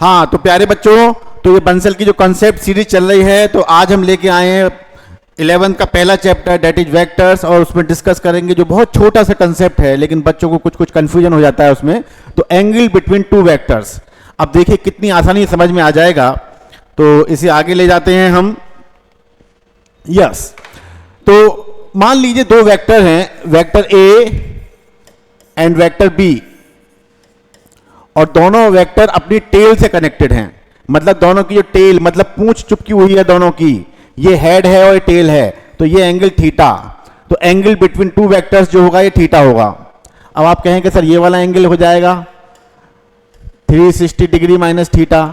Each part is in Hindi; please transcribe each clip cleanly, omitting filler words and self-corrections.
हाँ तो प्यारे बच्चों, तो ये बंसल की जो कॉन्सेप्ट सीरीज चल रही है, तो आज हम लेके आए हैं 11th का पहला चैप्टर डेट इज वेक्टर्स, और उसमें डिस्कस करेंगे जो बहुत छोटा सा कंसेप्ट है लेकिन बच्चों को कुछ कुछ कंफ्यूजन हो जाता है उसमें। तो एंगल बिटवीन टू वेक्टर्स, अब देखिए कितनी आसानी समझ में आ जाएगा। तो इसे आगे ले जाते हैं हम। यस, तो मान लीजिए दो वेक्टर हैं, vector A and vector B, और दोनों वेक्टर अपनी टेल से कनेक्टेड हैं। मतलब दोनों की जो टेल, मतलब पूंछ चुपकी हुई है दोनों की, ये हेड है और ये टेल है, तो ये एंगल थीटा। तो एंगल बिटवीन टू वेक्टर्स जो होगा ये थीटा होगा। अब आप कहेंगे सर ये वाला एंगल हो जाएगा 360 डिग्री माइनस थीटा।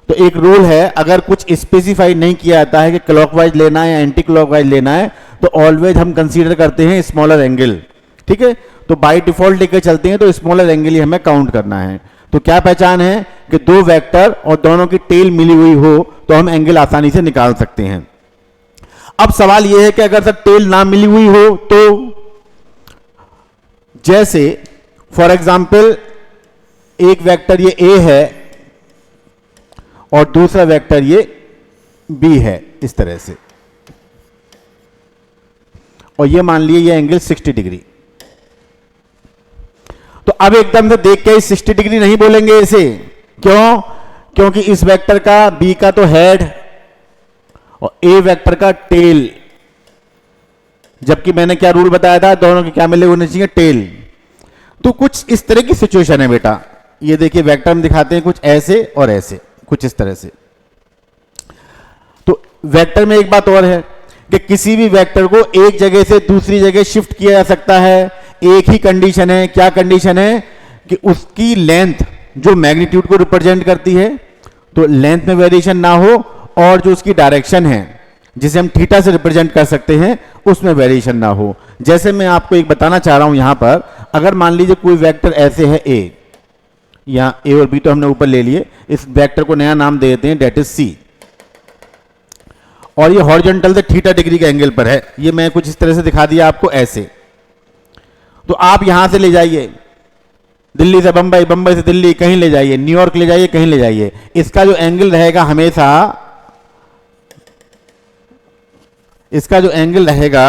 तो एक रूल है, अगर कुछ स्पेसिफाई नहीं किया जाता है कि क्लॉकवाइज लेना है या एंटी क्लॉकवाइज लेना है, तो ऑलवेज हम कंसीडर करते हैं स्मॉलर एंगल। ठीक है, तो बाय डिफॉल्ट लेकर चलते हैं, तो स्मॉलर एंगल ही हमें काउंट करना है। तो क्या पहचान है कि दो वेक्टर और दोनों की टेल मिली हुई हो तो हम एंगल आसानी से निकाल सकते हैं। अब सवाल यह है कि अगर सर टेल ना मिली हुई हो तो, जैसे फॉर एग्जांपल एक वेक्टर ये ए है और दूसरा वेक्टर ये बी है, इस तरह से, और ये मान लिए ये एंगल 60 डिग्री। तो अब एकदम से देख के 60 डिग्री नहीं बोलेंगे इसे, क्यों? क्योंकि इस वेक्टर का बी का तो हेड और ए वेक्टर का टेल, जबकि मैंने क्या रूल बताया था, दोनों के क्या मिले होने चाहिए, टेल। तो कुछ इस तरह की सिचुएशन है बेटा। ये देखिए वेक्टर में दिखाते हैं कुछ ऐसे और ऐसे, कुछ इस तरह से। तो वेक्टर में एक बात और है कि किसी भी वेक्टर को एक जगह से दूसरी जगह शिफ्ट किया जा सकता है। एक ही कंडीशन है, क्या कंडीशन है कि उसकी लेंथ जो मैग्नीट्यूड को रिप्रेजेंट करती है, तो लेंथ में वेरिएशन ना हो, और जो उसकी डायरेक्शन है जिसे हम थीटा से रिप्रेजेंट कर सकते हैं उसमें वेरिएशन ना हो। जैसे मैं आपको एक बताना चाह रहा हूं यहां पर, अगर मान लीजिए कोई वेक्टर ऐसे है ए, यहां ए और बी तो हमने ऊपर ले लिए, इस वेक्टर को नया नाम दे देते हैं डेट इज सी, और ये हॉरिजॉन्टल से थीटा डिग्री के एंगल पर है। ये मैं कुछ इस तरह से दिखा दिया आपको ऐसे। तो आप यहां से ले जाइए दिल्ली से बंबई, बंबई से दिल्ली, कहीं ले जाइए, न्यूयॉर्क ले जाइए, कहीं ले जाइए, इसका जो एंगल रहेगा हमेशा, इसका जो एंगल रहेगा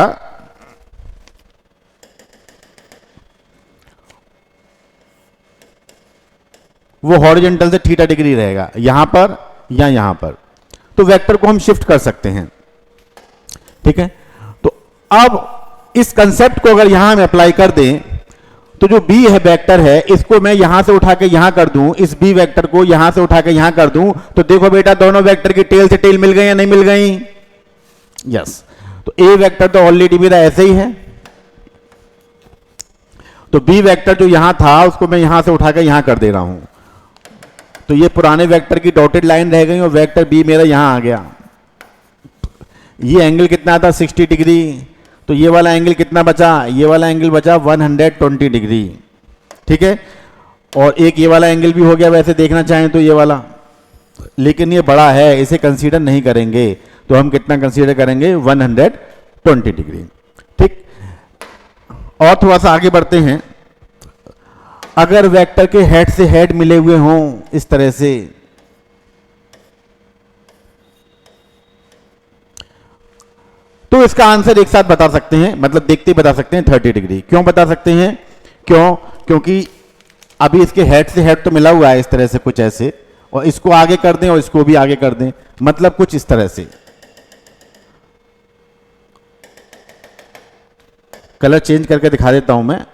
वो हॉरिजॉन्टल से थीटा डिग्री रहेगा, यहां पर या यहां पर। तो वेक्टर को हम शिफ्ट कर सकते हैं। ठीक है, तो अब इस कंसेप्ट को अगर यहां हम अप्लाई कर दें, तो जो बी है वेक्टर है, इसको मैं यहां से उठा के यहां कर दूं, इस बी वेक्टर को यहां से उठा के यहां कर दूं, तो देखो बेटा दोनों वेक्टर की टेल से टेल मिल गई या नहीं मिल गई? यस। तो ए वेक्टर तो ऑलरेडी मेरा ऐसे ही है, तो बी वेक्टर जो यहां था उसको मैं यहां से उठा के यहां कर दे रहा हूं। तो ये पुराने वेक्टर की डॉटेड लाइन रह गई और वेक्टर बी मेरा यहां आ गया। ये एंगल कितना था 60 डिग्री, तो ये वाला एंगल कितना बचा, ये वाला एंगल बचा 120 डिग्री। ठीक है, और एक ये वाला एंगल भी हो गया वैसे देखना चाहें तो ये वाला, लेकिन ये बड़ा है, इसे कंसीडर नहीं करेंगे। तो हम कितना कंसीडर करेंगे, 120 डिग्री। ठीक, और थोड़ा सा आगे बढ़ते हैं। अगर वेक्टर के हेड से हेड मिले हुए हों इस तरह से, तो इसका आंसर एक साथ बता सकते हैं, मतलब देखते ही बता सकते हैं 30 डिग्री। क्यों बता सकते हैं? क्यों? क्योंकि अभी इसके हेड से हेड तो मिला हुआ है इस तरह से, कुछ ऐसे, और इसको आगे कर दें और इसको भी आगे कर दें, मतलब कुछ इस तरह से। कलर चेंज करके दिखा देता हूं मैं।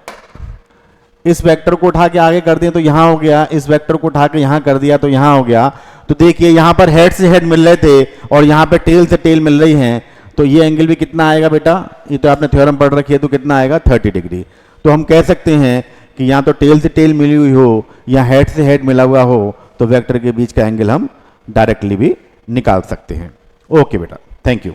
इस वेक्टर को उठा के आगे कर दें तो यहां हो गया, इस वेक्टर को उठा के यहां कर दिया तो यहां हो गया। तो देखिए यहां पर हेड से हेड मिल रहे थे और यहां पर टेल से टेल मिल रही हैं, तो ये एंगल भी कितना आएगा बेटा, ये तो आपने थ्योरम पढ़ रखी है, तो कितना आएगा 30 डिग्री। तो हम कह सकते हैं कि या तो टेल से टेल मिली हुई हो या हेड से हेड मिला हुआ हो, तो वेक्टर के बीच का एंगल हम डायरेक्टली भी निकाल सकते हैं। ओके बेटा, थैंक यू।